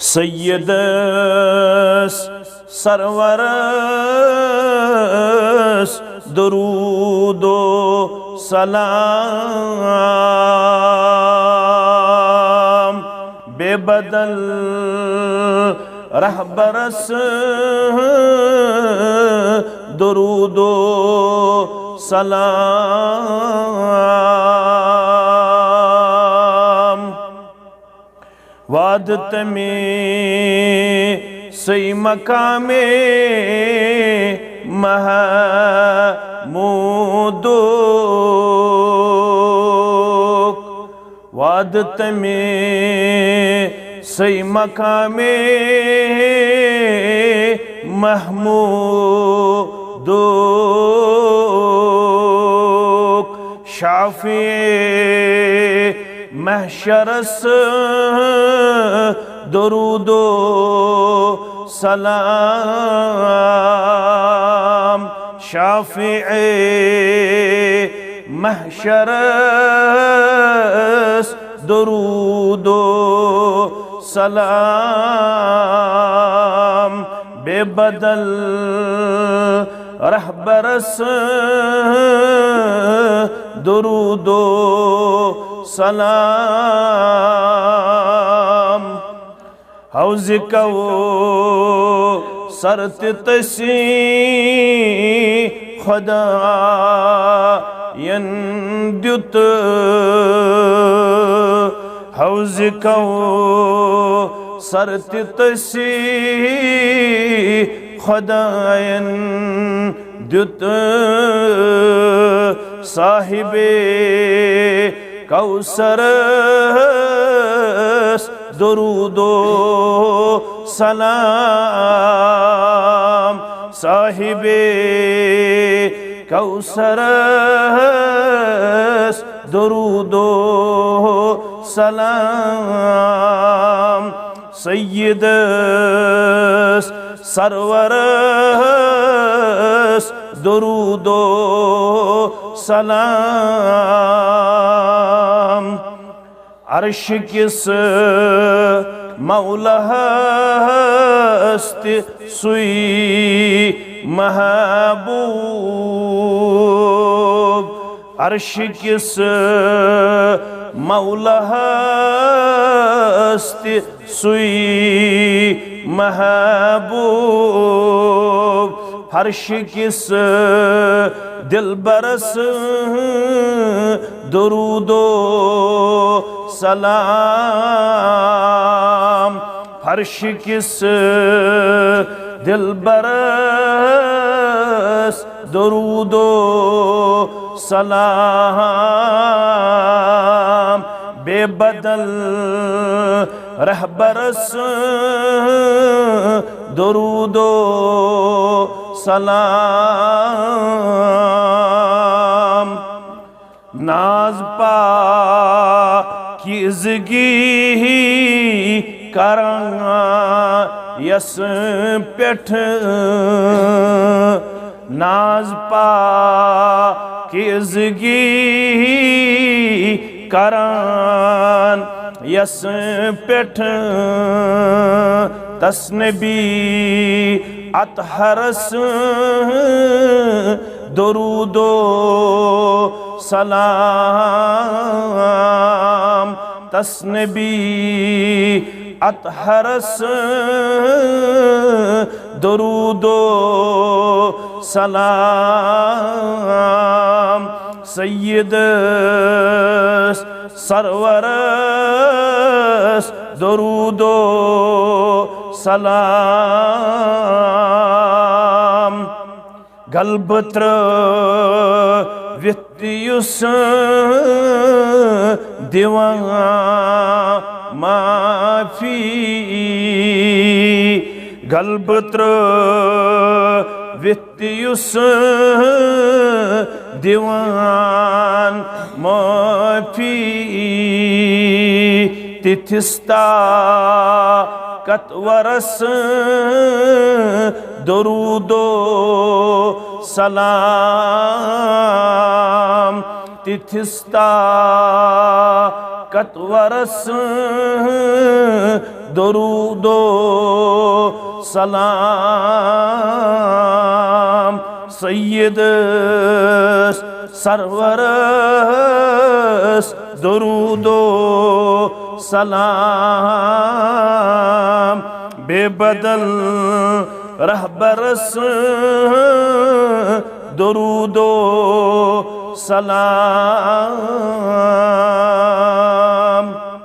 सय्यदस सरवरस दुरूदो सलाम बेबदल रहबरस दुरूदो सलाम वादत में सई मकामे महमूदो वादत में सई मकामे महमूदो शाफी महशरस दुरूदो सलाम शाफिए महशरस दुरूदो सलाम बेबदल रहबरस दुरूदो सलाम हौज कवो सरत तसी खुदा यंद्युत हौज कवो सरत तसी खुदा यंद्युत साहिबे कौसरस दुरूदो सलाम साहिबे कौसरस दुरूदो सलाम सय्यदस सरवरस दुरूदो सलाम अर्श किस मौला हस्त सुई महबूब अर्श किस मौला हस्त सुई महबूब फर्श किस दिल बरस दुरूदो सलाम फर्श किस दिल बरस दुरूदो सलाम बेबदल रहबरस दुरूदो सलाम नाज पाकीज़गी करां यस पेठ नाज पाकीज़गी करां यस पेठ तस्नबी अतहरस दुरूदो सलाम तस्नबी अतहरस दुरूदो सलाम सय्यदस सरवरस दुरूदो सलाम गलबत्र वित्युस दिवां माफी गलबत्र वित्युस दिवान माफी तिथिस्ता कतवरस दुरूदो सलाम तिथिस्ता कतवरस दरूदो सलाम सैयद सरवरस दरूदो सलाम बेबदल रहबरस दरूदो सलाम